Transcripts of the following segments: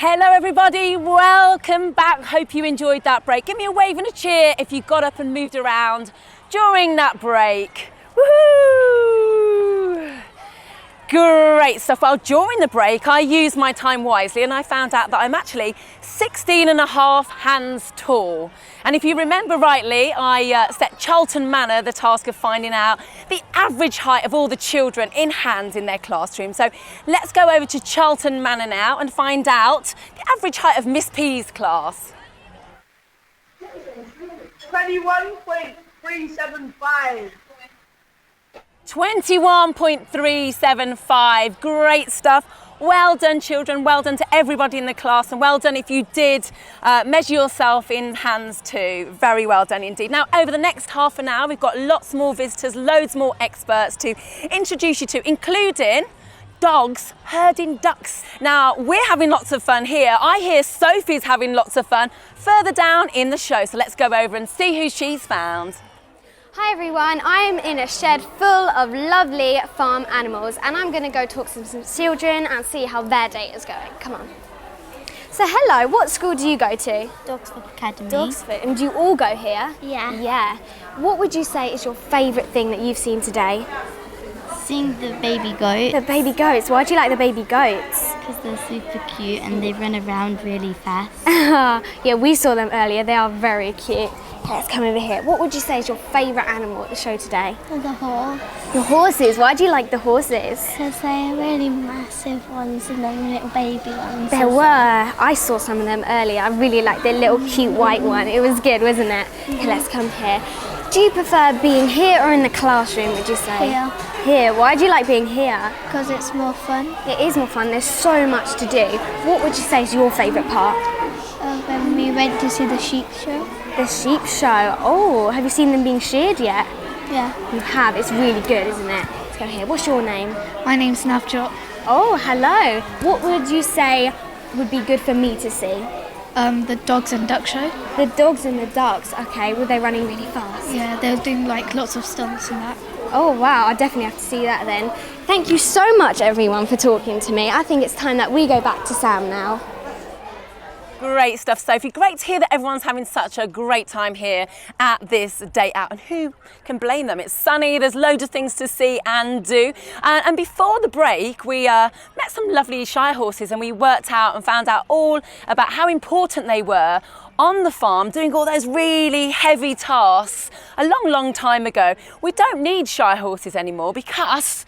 Hello everybody, welcome back. Hope you enjoyed that break. Give me a wave and a cheer if you got up and moved around during that break. Woohoo! Great stuff. Well, during the break, I used my time wisely and I found out that I'm actually 16 and a half hands tall. And if you remember rightly, I set Charlton Manor the task of finding out the average height of all the children in hands in their classroom. So let's go over to Charlton Manor now and find out the average height of Miss P's class. 21.375. 21.375, great stuff. Well done children, well done to everybody in the class, and well done if you did measure yourself in hands too. Very well done indeed. Now over the next half an hour we've got lots more visitors, loads more experts to introduce you to, including dogs herding ducks. Now we're having lots of fun here. I hear Sophie's having lots of fun further down in the show, so let's go over and see who she's found. Hi everyone, I'm in a shed full of lovely farm animals and I'm going to go talk to some children and see how their day is going. Come on. So hello, what school do you go to? Dogsford Academy. Dogsford. And do you all go here? Yeah. Yeah. What would you say is your favourite thing that you've seen today? Seeing the baby goats. The baby goats. Why do you like the baby goats? Because they're super cute and they run around really fast. Yeah, we saw them earlier. They are very cute. Okay, let's come over here. What would you say is your favourite animal at the show today? The horse. The horses. Why do you like the horses? Because they're really massive ones and then little baby ones. There were. I saw some of them earlier. I really liked the little cute white one. It was good, wasn't it? Okay, let's come here. Do you prefer being here or in the classroom, would you say? Here. Here. Why do you like being here? Because it's more fun. It is more fun. There's so much to do. What would you say is your favourite part? When we went to see the sheep show. The sheep show. Oh, have you seen them being sheared yet? Yeah. You have. It's really good, isn't it? Let's go here. What's your name? My name's Navjot. Oh, hello. What would you say would be good for me to see? The dogs and duck show. The dogs and the ducks. Okay, were they running really fast? Yeah, they're doing like lots of stunts and that. Oh wow, I definitely have to see that then. Thank you so much everyone for talking to me. I think it's time that we go back to Sam now. Great stuff, Sophie. Great to hear that everyone's having such a great time here at this day out, and who can blame them? It's sunny, there's loads of things to see and do. And before the break, we met some lovely Shire horses and we worked out and found out all about how important they were on the farm, doing all those really heavy tasks a long, long time ago. We don't need Shire horses anymore because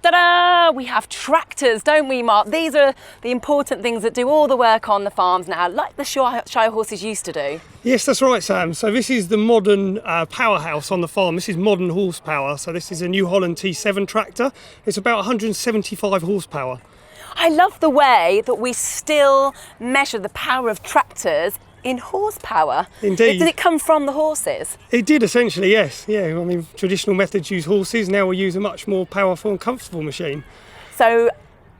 ta-da! We have tractors, don't we, Mark? These are the important things that do all the work on the farms now, like the Shire horses used to do. Yes, that's right, Sam. So this is the modern powerhouse on the farm. This is modern horsepower. So this is a New Holland T7 tractor. It's about 175 horsepower. I love the way that we still measure the power of tractors in horsepower. Indeed. Did it come from the horses? It did essentially, yes. Yeah, I mean, traditional methods use horses. Now we use a much more powerful and comfortable machine. So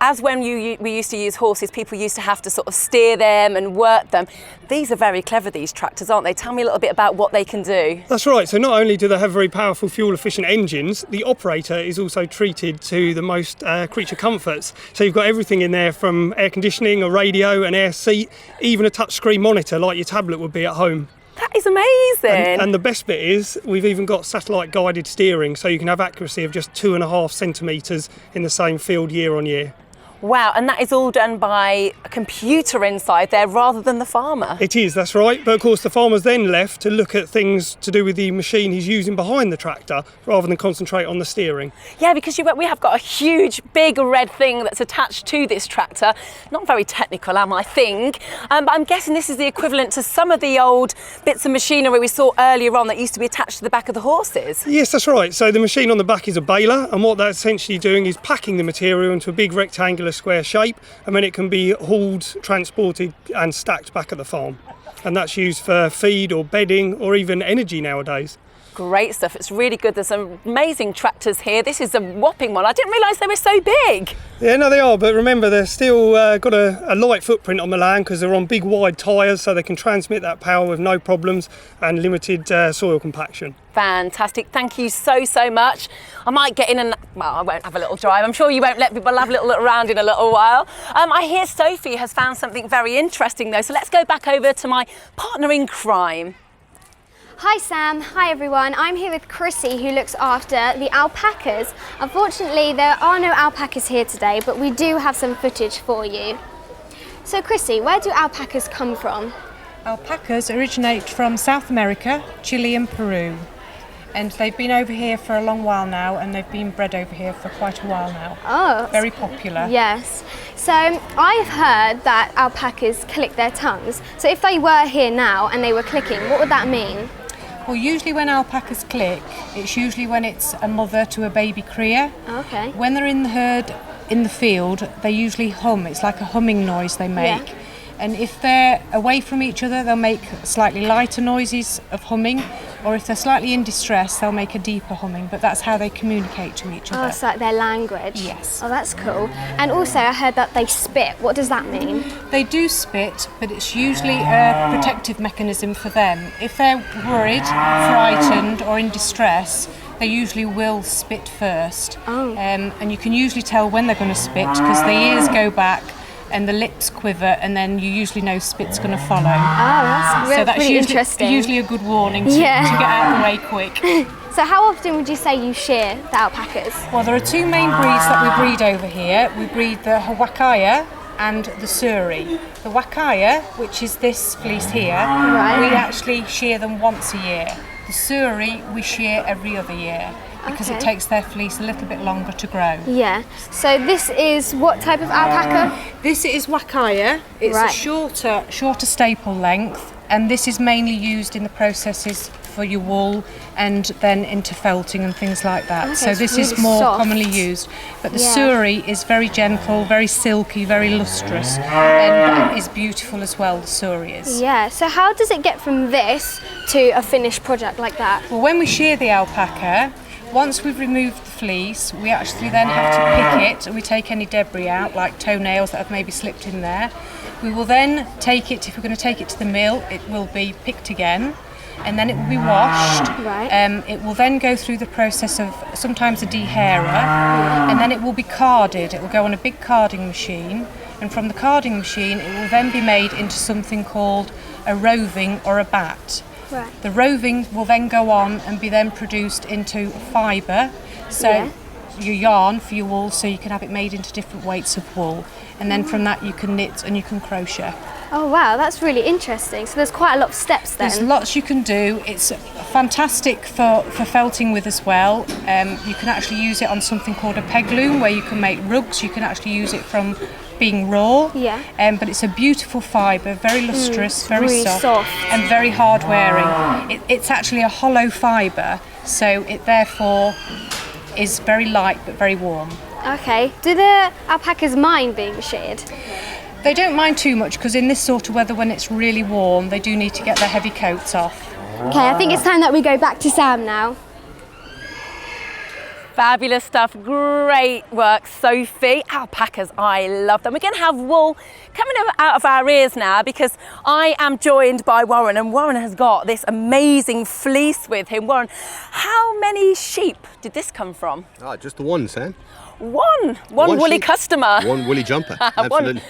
as when we used to use horses, people used to have to sort of steer them and work them. These are very clever, these tractors, aren't they? Tell me a little bit about what they can do. That's right. So not only do they have very powerful fuel-efficient engines, the operator is also treated to the most creature comforts. So you've got everything in there from air conditioning, a radio, an air seat, even a touchscreen monitor like your tablet would be at home. That is amazing. And the best bit is we've even got satellite guided steering, so you can have accuracy of just 2.5 centimetres in the same field year on year. Wow, and that is all done by a computer inside there rather than the farmer. It is, that's right. But of course the farmer's then left to look at things to do with the machine he's using behind the tractor rather than concentrate on the steering. Yeah, because we have got a huge, big red thing that's attached to this tractor. Not very technical, I think. But I'm guessing this is the equivalent to some of the old bits of machinery we saw earlier on that used to be attached to the back of the horses. Yes, that's right. So the machine on the back is a baler, and what that's essentially doing is packing the material into a big rectangular square shape, and then it can be hauled, transported and stacked back at the farm. And that's used for feed or bedding or even energy nowadays. Great stuff. It's really good. There's some amazing tractors here. This is a whopping one. I didn't realise they were so big. Yeah, no, they are, but remember they're still got a light footprint on the land because they're on big wide tyres, so they can transmit that power with no problems and limited soil compaction. Fantastic. Thank you so much. I might get in and, well, I won't have a little drive. I'm sure you won't let people have a little look around in a little while. I hear Sophie has found something very interesting though, so let's go back over to my partner in crime. Hi Sam, hi everyone. I'm here with Chrissy who looks after the alpacas. Unfortunately there are no alpacas here today, but we do have some footage for you. So Chrissy, where do alpacas come from? Alpacas originate from South America, Chile and Peru. And they've been over here for a long while now, and they've been bred over here for quite a while now. Oh. Very popular. Yes. So I've heard that alpacas click their tongues. So if they were here now and they were clicking, what would that mean? Well, usually when alpacas click, it's usually when it's a mother to a baby cria. Okay. When they're in the herd in the field, they usually hum. It's like a humming noise they make. Yeah. And if they're away from each other, they'll make slightly lighter noises of humming, or if they're slightly in distress, they'll make a deeper humming, but that's how they communicate to each other. Oh, it's like their language. Yes. Oh, that's cool. And also I heard that they spit. What does that mean? They do spit, but it's usually a protective mechanism for them. If they're worried, frightened, or in distress, they usually will spit first. Oh. And you can usually tell when they're going to spit because the ears go back and the lips quiver, and then you usually know spit's going to follow. Oh, that's really interesting. Usually a good warning to get out of the way quick. So how often would you say you shear the alpacas? Well, there are two main breeds that we breed over here. We breed the Wakaya and the Suri. The Wakaya, which is this fleece here, we actually shear them once a year. The Suri we shear every other year because it takes their fleece a little bit longer to grow. Yeah. So this is what type of alpaca? This is Wakaya. It's a shorter staple length, and this is mainly used in the processes for your wool and then into felting and things like that. Okay, so this really is more soft. commonly used. But the Suri is very gentle, very silky, very lustrous, and is beautiful as well, the Suri is. Yeah. So how does it get from this to a finished project like that? Well, when we shear the alpaca, once we've removed the fleece, we actually then have to pick it, and we take any debris out, like toenails that have maybe slipped in there. We will then take it, if we're going to take it to the mill, it will be picked again, and then it will be washed. Right. It will then go through the process of sometimes a dehairer, and then it will be carded. It will go on a big carding machine, and from the carding machine, it will then be made into something called a roving or a bat. Right. The roving will then go on and be then produced into fibre, so your yarn for your wool, so you can have it made into different weights of wool, and then from that you can knit and you can crochet. Oh wow, that's really interesting. So there's quite a lot of steps then. There's lots you can do. It's fantastic for felting with as well. You can actually use it on something called a peg loom, where you can make rugs. You can actually use it from being raw. Yeah. But it's a beautiful fibre, very lustrous, very really soft, and very hard wearing. It's actually a hollow fibre, so it therefore is very light but very warm. Okay. Do the alpacas mind being sheared? They don't mind too much because in this sort of weather when it's really warm, they do need to get their heavy coats off. Okay, I think it's time that we go back to Sam now. Fabulous stuff, great work, Sophie. Alpacas, I love them. We're going to have wool coming out of our ears now because I am joined by Warren, and Warren has got this amazing fleece with him. Warren, how many sheep did this come from? Just the one, Sam. One woolly sheep. customer. One woolly jumper, absolutely.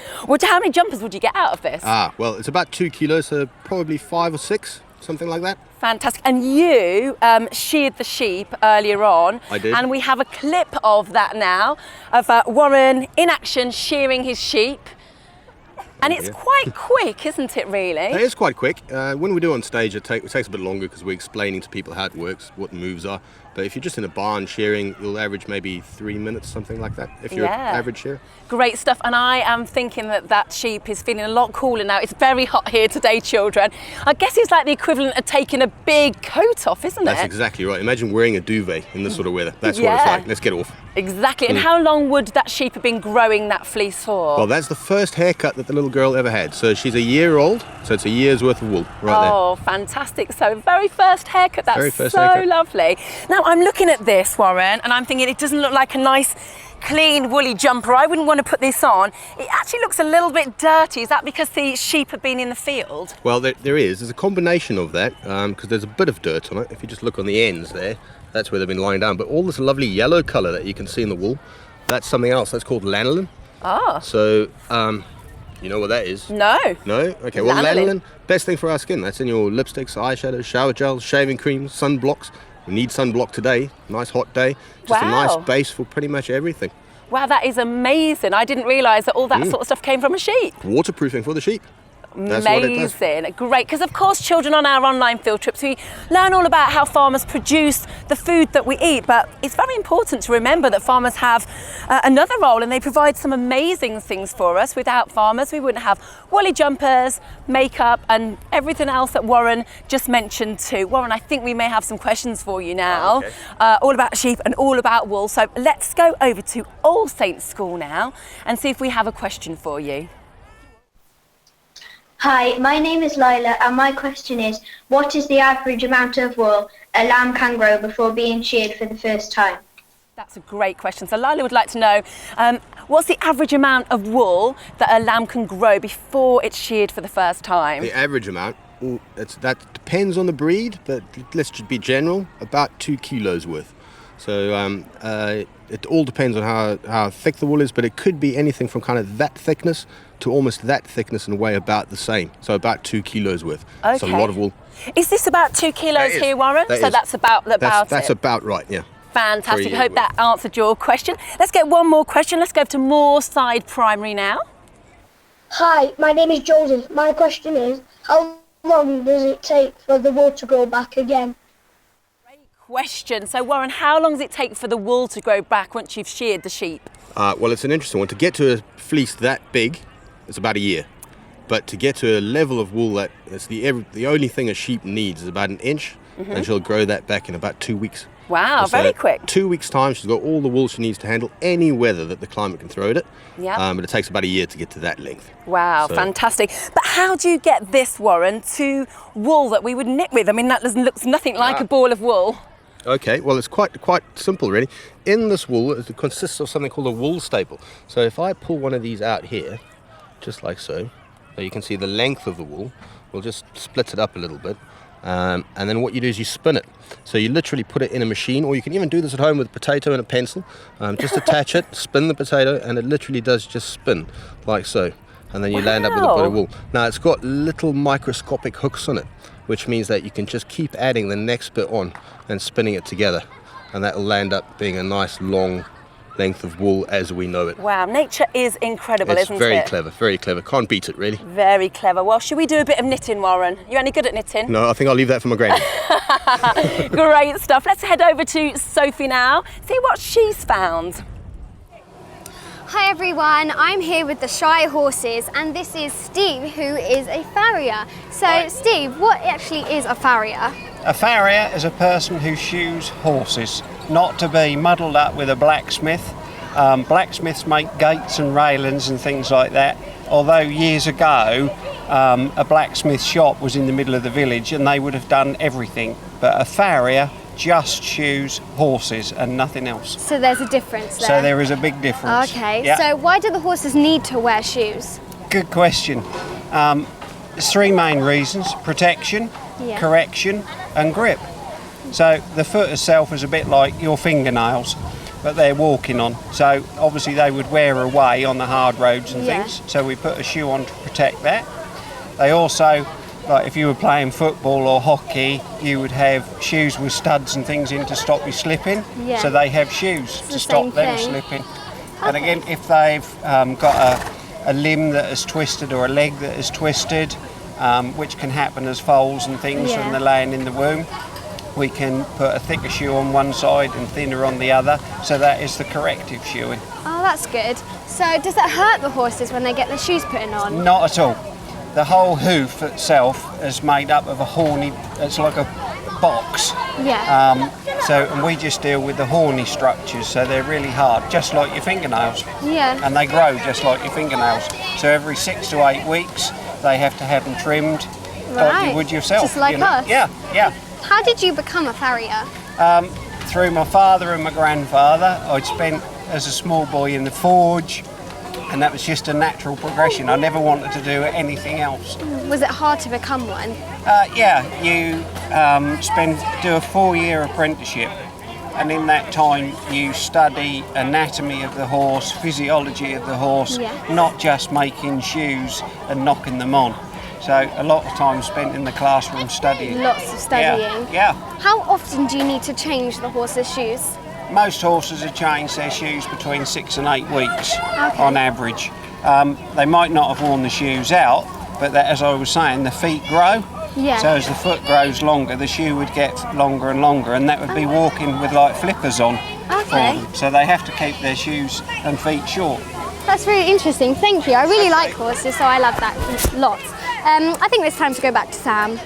How many jumpers would you get out of this? Well, it's about 2 kilos, so probably 5 or 6, something like that. Fantastic. And you sheared the sheep earlier on. I did. And we have a clip of that now, of Warren in action shearing his sheep. And it's quite quick, isn't it, really? It is quite quick. When we do on stage, it takes a bit longer because we're explaining to people how it works, what the moves are. But if you're just in a barn shearing, you'll average maybe 3 minutes, something like that, if you're an average shearer. Great stuff, and I am thinking that sheep is feeling a lot cooler now. It's very hot here today, children. I guess it's like the equivalent of taking a big coat off, isn't it? That's exactly right. Imagine wearing a duvet in this sort of weather. That's what it's like. Let's get off. Exactly. And how long would that sheep have been growing that fleece for? Well, that's the first haircut that the little girl ever had. So she's a year old, so it's a year's worth of wool right there. Oh, fantastic. So very first haircut. That's Very first so haircut. lovely. Now, I'm looking at this, Warren, and I'm thinking it doesn't look like a nice, clean, woolly jumper. I wouldn't want to put this on. It actually looks a little bit dirty. Is that because the sheep have been in the field? Well, there's a combination of that, because there's a bit of dirt on it. If you just look on the ends there, that's where they've been lying down. But all this lovely yellow colour that you can see in the wool, that's something else. That's called lanolin. Ah. So, you know what that is? No. No? Okay, well, Lanolin. lanolin, best thing for our skin. That's in your lipsticks, eyeshadows, shower gels, shaving creams, sunblocks. We need sunblock today. Nice hot day. Just a nice Wow. base for pretty much everything. Wow, that is amazing. I didn't realise that all that sort of stuff came from a sheep. Waterproofing for the sheep. That's what it does. Amazing, great. Because of course, children on our online field trips, we learn all about how farmers produce the food that we eat. But it's very important to remember that farmers have another role, and they provide some amazing things for us. Without farmers, we wouldn't have woolly jumpers, makeup, and everything else that Warren just mentioned too. Warren, I think we may have some questions for you now, all about sheep and all about wool. So let's go over to All Saints School now and see if we have a question for you. Hi, my name is Lila, and my question is, what is the average amount of wool a lamb can grow before being sheared for the first time? That's a great question. So Lila would like to know, what's the average amount of wool that a lamb can grow before it's sheared for the first time? The average amount, that depends on the breed, but let's just be general, about 2 kilos worth. So it all depends on how thick the wool is, but it could be anything from kind of that thickness to almost that thickness and weigh about the same. So about 2 kilos worth. Okay. It's a lot of wool. Is this about 2 kilos here, Warren? So that's about That's it. about right, yeah. Fantastic. For a I hope year that answered your question. Let's get one more question. Let's go to Moorside Primary now. Hi, my name is Joseph. My question is, how long does it take for the wool to grow back again? Question. So Warren, how long does it take for the wool to grow back once you've sheared the sheep? Well, it's an interesting one. To get to a fleece that big, it's about a year. But to get to a level of wool that's the only thing a sheep needs is about 1 inch, and she'll grow that back in about 2 weeks. Wow, So very quick. 2 weeks' time, she's got all the wool she needs to handle any weather that the climate can throw at it. Yeah. But it takes about a year to get to that length. Wow, So- fantastic. But how do you get this, Warren, to wool that we would knit with? I mean, that looks nothing like a ball of wool. Okay, well, it's quite simple, really. In this wool, it consists of something called a wool staple. So if I pull one of these out here, just like so you can see the length of the wool. We'll just split it up a little bit. And then what you do is you spin it. So you literally put it in a machine, or you can even do this at home with a potato and a pencil. Just attach it, spin the potato, and it literally does just spin, like so. And then you land up with a bit of wool. Now, it's got little microscopic hooks on it, which means that you can just keep adding the next bit on and spinning it together. And that will land up being a nice long length of wool as we know it. Wow, nature is incredible, It's isn't very it? clever, very clever. Can't beat it, really. Very clever. Well, should we do a bit of knitting, Warren? You any good at knitting? No, I think I'll leave that for my granny. Great stuff. Let's head over to Sophie now, see what she's found. Hi everyone, I'm here with the Shire horses, and this is Steve, who is a farrier. So Steve, what actually is a farrier? A farrier is a person who shoes horses, not to be muddled up with a blacksmith. Blacksmiths make gates and railings and things like that. Although years ago, a blacksmith shop was in the middle of the village and they would have done everything. But a farrier just shoes horses and nothing else. So there's a difference there. So there is a big difference. Okay, Yeah. so why do the horses need to wear shoes? Good question. There's 3 main reasons: protection, Yeah. correction and grip. So the foot itself is a bit like your fingernails, but they're walking on. So obviously they would wear away on the hard roads and Yeah. things. So we put a shoe on to protect that. They also, like if you were playing football or hockey, you would have shoes with studs and things in to stop you slipping. Yeah. So they have shoes the to stop same them thing. slipping. And again, if they've got a limb that is twisted or a leg that is twisted, which can happen as foals and things Yeah. when they're laying in the womb, we can put a thicker shoe on one side and thinner on the other, so that is the corrective shoeing. Oh, that's good. So does it hurt the horses when they get their shoes put on? Not at all. The whole hoof itself is made up of a horny, it's like a box. Yeah. And we just deal with the horny structures, so they're really hard, just like your fingernails. Yeah. And they grow just like your fingernails. So every 6 to 8 weeks, they have to have them trimmed, like you would yourself. Just like us. Yeah, yeah. How did you become a farrier? Through my father and my grandfather. I'd spent as a small boy in the forge, and that was just a natural progression. I never wanted to do anything else. Was it hard to become one? Yeah, you do a 4-year apprenticeship, and in that time you study anatomy of the horse, physiology of the horse, not just making shoes and knocking them on. So a lot of time spent in the classroom studying. Lots of studying. Yeah. How often do you need to change the horse's shoes? Most horses have changed their shoes between 6 and 8 weeks on average. They might not have worn the shoes out, but that, as I was saying, the feet grow. Yeah. So as the foot grows longer, the shoe would get longer and longer, and that would be walking with like flippers on for them. So they have to keep their shoes and feet short. That's really interesting. Thank you. I really like horses, so I love that lots. I think it's time to go back to Sam.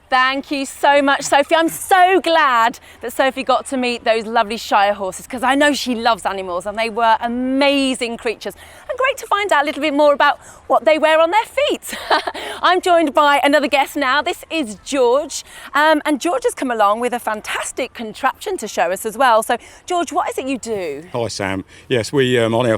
Thank you so much, Sophie. I'm so glad that Sophie got to meet those lovely Shire horses, because I know she loves animals, and they were amazing creatures. And great to find out a little bit more about what they wear on their feet. I'm joined by another guest now. This is George, and George has come along with a fantastic contraption to show us as well. So, George, what is it you do? Hi, Sam. Yes, we on our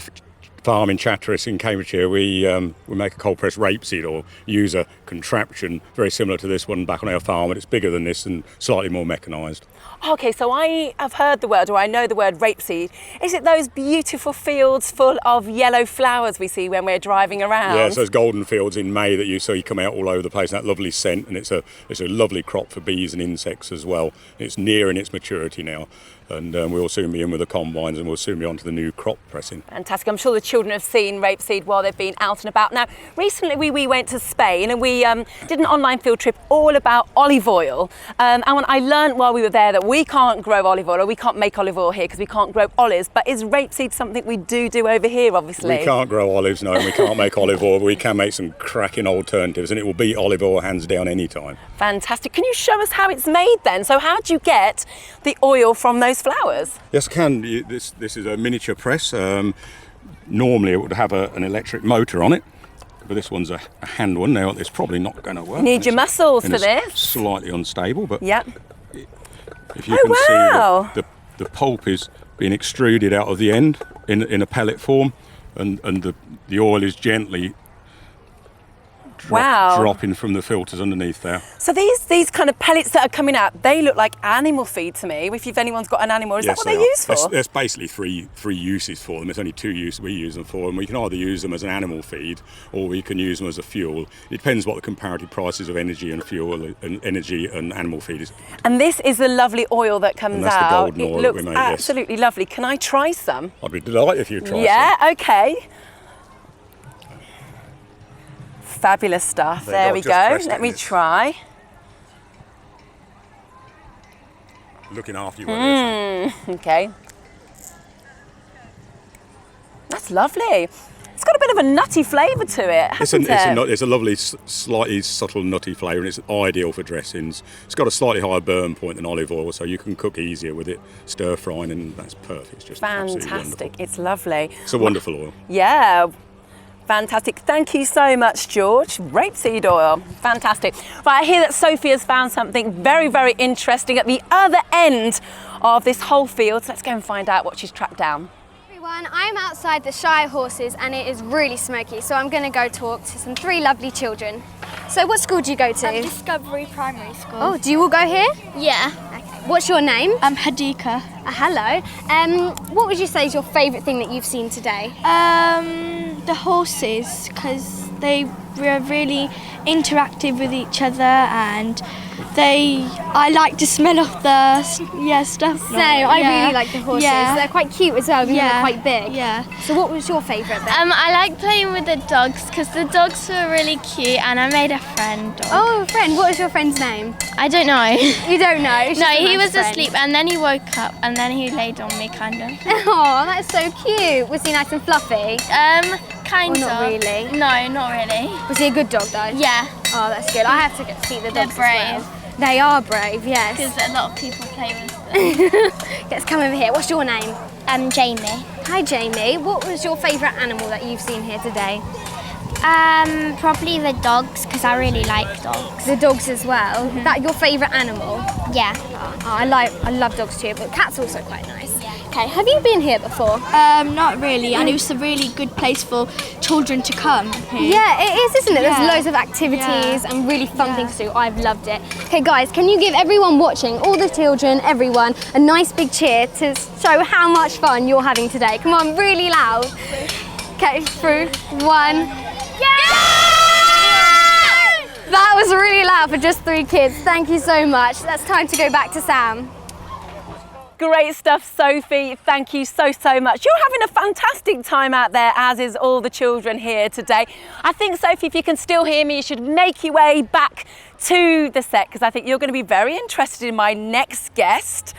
farm in Chatteris in Cambridgeshire, we make a cold press rapeseed, or use a contraption very similar to this one back on our farm, but it's bigger than this and slightly more mechanised. Okay, so I have heard the word, or I know the word rapeseed. Is it those beautiful fields full of yellow flowers we see when we're driving around? Yes, those golden fields in May that you see come out all over the place, that lovely scent, and it's a lovely crop for bees and insects as well. It's nearing its maturity now, and we'll soon be in with the combines, and we'll soon be on to the new crop pressing. Fantastic. I'm sure the children have seen rapeseed while they've been out and about. Now, recently we went to Spain, and we did an online field trip all about olive oil, and when I learned while we were there that we can't grow olive oil, or we can't make olive oil here because we can't grow olives, but is rapeseed something we do over here, obviously? We can't grow olives, no, and we can't make olive oil, but we can make some cracking alternatives, and it will beat olive oil hands down any time. Fantastic. Can you show us how it's made then? So how do you get the oil from those flowers? Yes, I can. This is a miniature press. Normally it would have an electric motor on it, but this one's a hand one. Now it's probably not going to work. Need your muscles for this. Slightly unstable, but yep. If you can see the pulp is being extruded out of the end in a pellet form, and the oil is gently dropping from the filters underneath there. So these kind of pellets that are coming out, they look like animal feed to me. If anyone's got an animal, is that what they're used for? There's basically three uses for them. There's only 2 uses we use them for, and we can either use them as an animal feed, or we can use them as a fuel. It depends what the comparative prices of energy and fuel and energy and animal feed is. And this is the lovely oil that comes out. The golden oil it looks that we make, absolutely lovely. Can I try some? I'd be delighted if you tried some. Yeah, okay. Fabulous stuff. There we go. Let me try. Looking after you. Okay. That's lovely. It's got a bit of a nutty flavour to it, hasn't it? It's a lovely, slightly subtle nutty flavour, and it's ideal for dressings. It's got a slightly higher burn point than olive oil, so you can cook easier with it, stir frying, and that's perfect. It's just fantastic. It's lovely. It's a wonderful oil. Yeah. Fantastic. Thank you so much, George. Rapeseed oil. Fantastic. Right, I hear that Sophie has found something very, very interesting at the other end of this whole field. So let's go and find out what she's tracked down. Everyone, I'm outside the Shire horses and it is really smoky, so I'm going to go talk to 3 lovely children. So what school do you go to? Discovery Primary School. Oh, do you all go here? Yeah. Okay. What's your name? I'm Hadika. Hello. What would you say is your favourite thing that you've seen today? The horses, because they were really interactive with each other, and I like to smell of the stuff. So I really like the horses. Yeah. They're quite cute as well, even though they're quite big. Yeah. So what was your favourite bit? I like playing with the dogs because the dogs were really cute, and I made a friend dog. Oh, a friend. What was your friend's name? I don't know. You don't know? It's No, just a he nice was friend. asleep, and then he woke up, and then he laid on me, kind of. Oh, that's so cute. Was he nice and fluffy? Kind Or of. not really? No, not really. Was he a good dog though? Yeah, Oh, that's good. I have to get to see the they're dogs brave. as well. They are brave, yes. Because a lot of people play with them. Let's come over here. What's your name? Jamie. Hi, Jamie. What was your favourite animal that you've seen here today? Probably the dogs, because I really like dogs. The dogs as well. That your favourite animal? Yeah. Oh, I love dogs too, but cats are also quite nice. Okay, have you been here before? Not really, and it was a really good place for children to come here. Yeah, it is, isn't it? There's Yeah. loads of activities Yeah. and really fun things to do. I've loved it. Okay, guys, can you give everyone watching, all the children, everyone, a nice big cheer to show how much fun you're having today? Come on, really loud. Okay, through 1. That was really loud for just 3 kids. Thank you so much. That's time to go back to Sam. Great stuff, Sophie. Thank you so much. You're having a fantastic time out there, as is all the children here today. I think, Sophie, if you can still hear me, you should make your way back to the set, because I think you're going to be very interested in my next guest,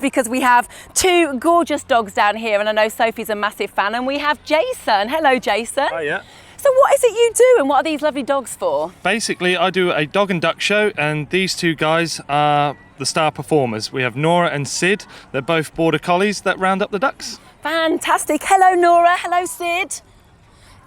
because we have 2 gorgeous dogs down here, and I know Sophie's a massive fan, and we have Jason. Hello, Jason. Hiya. So what is it you do, and what are these lovely dogs for? Basically, I do a dog and duck show, and these 2 guys are the star performers. We have Nora and Sid. They're both border collies that round up the ducks. Fantastic. Hello, Nora. Hello, Sid.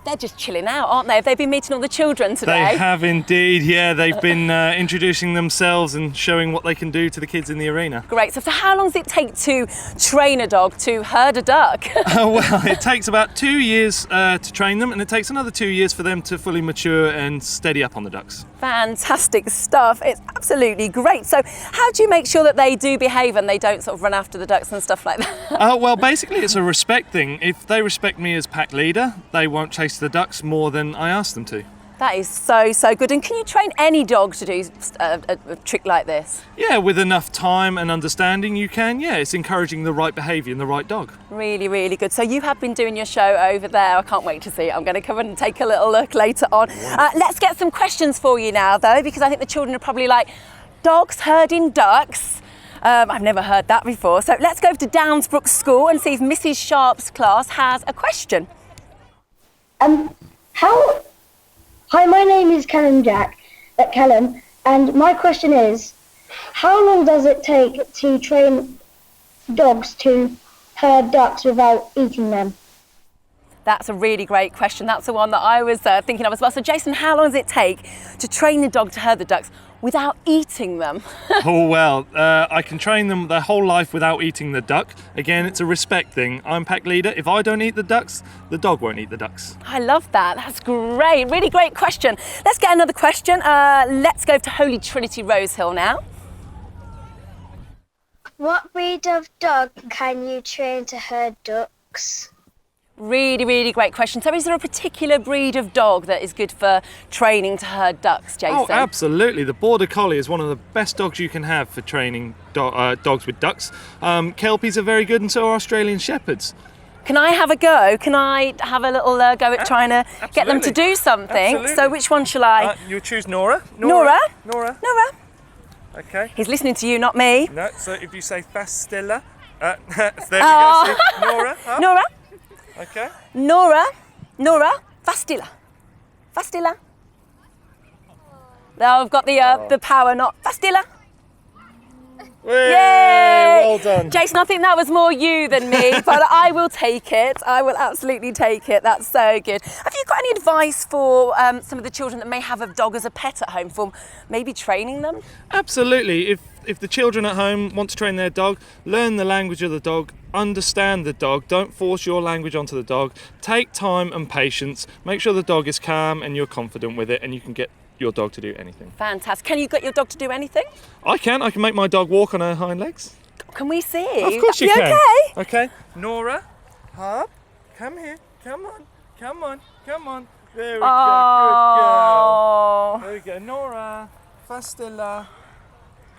They're just chilling out, aren't they? Have they been meeting all the children today? They have indeed, yeah. They've been introducing themselves and showing what they can do to the kids in the arena. Great. So how long does it take to train a dog to herd a duck? Well, it takes about 2 years to train them, and it takes another 2 years for them to fully mature and steady up on the ducks. Fantastic stuff. It's absolutely great. So how do you make sure that they do behave and they don't sort of run after the ducks and stuff like that? Well, basically, it's a respect thing. If they respect me as pack leader, they won't chase the ducks more than I ask them to. That is so good. And can you train any dog to do a trick like this? Yeah, with enough time and understanding, you can. Yeah, it's encouraging the right behaviour in the right dog. Really, really good. So you have been doing your show over there. I can't wait to see it. I'm going to come and take a little look later on. Let's get some questions for you now, though, because I think the children are probably like, dogs herding ducks? I've never heard that before. So let's go to Downsbrook School and see if Mrs. Sharp's class has a question. Hi, my name is Callum and my question is, how long does it take to train dogs to herd ducks without eating them? That's a really great question. That's the one that I was thinking of as well. So Jason, how long does it take to train the dog to herd the ducks without eating them? Oh, well, I can train them their whole life without eating the duck. Again, it's a respect thing. I'm pack leader. If I don't eat the ducks, the dog won't eat the ducks. I love that. That's great. Really great question. Let's get another question. Let's go to Holy Trinity Rosehill now. What breed of dog can you train to herd ducks? Really, really great question. So is there a particular breed of dog that is good for training to herd ducks, Jason? Oh, absolutely. The Border Collie is one of the best dogs you can have for training dogs with ducks. Kelpies are very good, and so are Australian Shepherds. Can I have a go? Can I have a little go at trying to get them to do something? Absolutely. So which one shall I? You choose Nora. Nora? Nora. Nora. Okay. He's listening to you, not me. No, so if you say Fastilla, there we go. See? Nora. Huh? Nora. Okay. Nora, Fastilla. Now I've got the power, not Fastilla. Yay! Well done. Jason, I think that was more you than me, but I will take it. I will absolutely take it. That's so good. Have you got any advice for some of the children that may have a dog as a pet at home for maybe training them? Absolutely. If the children at home want to train their dog, learn the language of the dog, understand the dog, don't force your language onto the dog, take time and patience, make sure the dog is calm and you're confident with it, and you can get your dog to do anything. Fantastic. Can you get your dog to do anything? I can make my dog walk on her hind legs. Can we see? Of course you That'd can. be Okay. Okay, Nora, Hub, come here. Come on, come on, come on. There we go, Oh. good girl. There we go, Nora, Fastilla.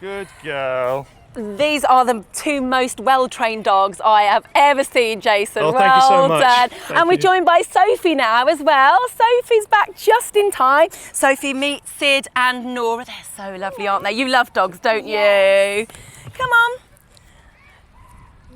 Good girl. These are the two most well-trained dogs I have ever seen, Jason. Oh, thank you so well much. done. Thank and we're you. joined by Sophie now as well. Sophie's back just in time. Sophie, meet Sid and Nora. They're so lovely, aren't they? You love dogs, don't you? Come on.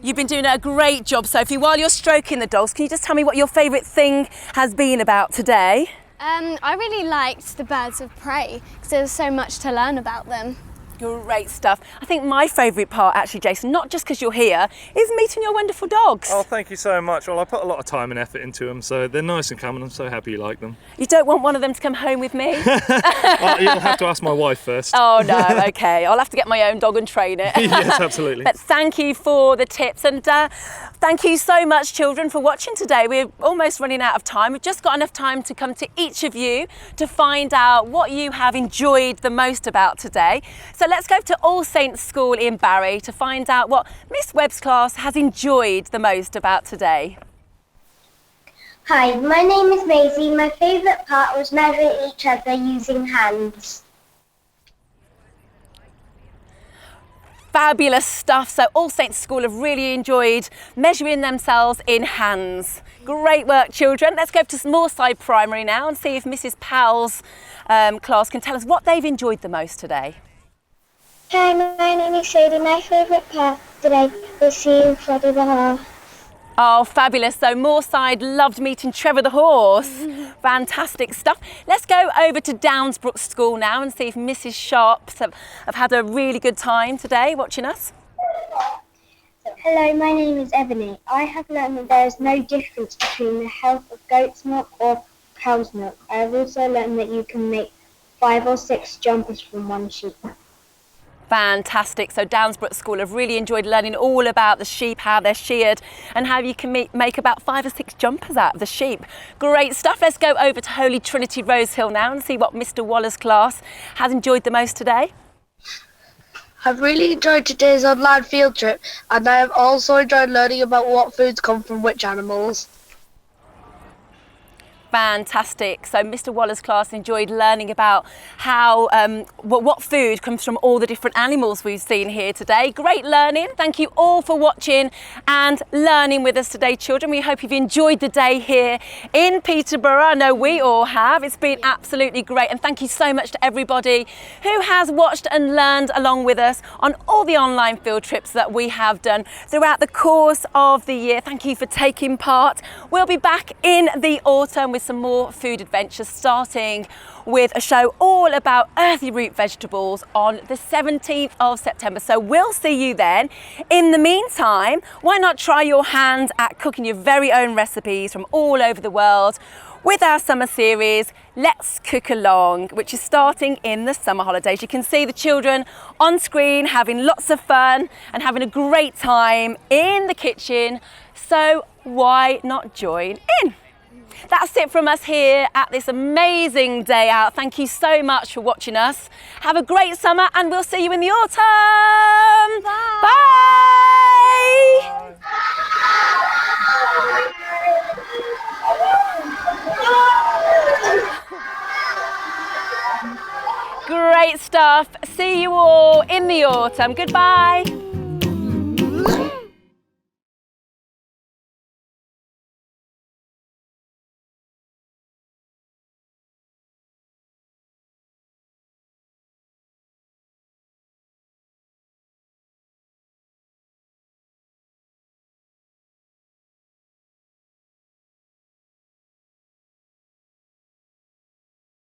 You've been doing a great job, Sophie. While you're stroking the dogs, can you just tell me what your favourite thing has been about today? I really liked the birds of prey because there's so much to learn about them. Great stuff. I think my favourite part, actually, Jason, not just because you're here, is meeting your wonderful dogs. Oh, thank you so much. Well, I put a lot of time and effort into them, so they're nice and calm, and I'm so happy you like them. You don't want one of them to come home with me? Oh, you'll have to ask my wife first. Oh no, okay. I'll have to get my own dog and train it. Yes, absolutely. But thank you for the tips, and thank you so much, children, for watching today. We're almost running out of time. We've just got enough time to come to each of you to find out what you have enjoyed the most about today. So let's go to All Saints School in Barry to find out what Miss Webb's class has enjoyed the most about today. Hi, my name is Maisie. My favourite part was measuring each other using hands. Fabulous stuff. So All Saints School have really enjoyed measuring themselves in hands. Great work, children. Let's go to Moorside Primary now and see if Mrs. Powell's class can tell us what they've enjoyed the most today. Hi, my name is Sadie. My favourite part today was seeing Freddie the horse. Oh, fabulous. So Moorside loved meeting Trevor the horse. Fantastic stuff. Let's go over to Downsbrook School now and see if Mrs. Sharps have had a really good time today watching us. Hello, my name is Ebony. I have learned that there is no difference between the health of goat's milk or cow's milk. I have also learned that you can make 5 or 6 jumpers from one sheep. Fantastic. So Downsbrook School have really enjoyed learning all about the sheep, how they're sheared and how you can make about 5 or 6 jumpers out of the sheep. Great stuff. Let's go over to Holy Trinity Rosehill now and see what Mr. Waller's class has enjoyed the most today. I've really enjoyed today's online field trip, and I have also enjoyed learning about what foods come from which animals. Fantastic. So Mr. Waller's class enjoyed learning about how what food comes from all the different animals we've seen here today. Great learning. Thank you all for watching and learning with us today, children. We hope you've enjoyed the day here in Peterborough. I know we all have. It's been absolutely great, and thank you so much to everybody who has watched and learned along with us on all the online field trips that we have done throughout the course of the year. Thank you for taking part. We'll be back in the autumn with some more food adventures, starting with a show all about earthy root vegetables on the 17th of September. So we'll see you then. In the meantime, why not try your hand at cooking your very own recipes from all over the world with our summer series, Let's Cook Along, which is starting in the summer holidays. You can see the children on screen having lots of fun and having a great time in the kitchen. So why not join in? That's it from us here at this amazing day out. Thank you so much for watching us. Have a great summer, and we'll see you in the autumn. Bye. Bye. Great stuff. See you all in the autumn. Goodbye.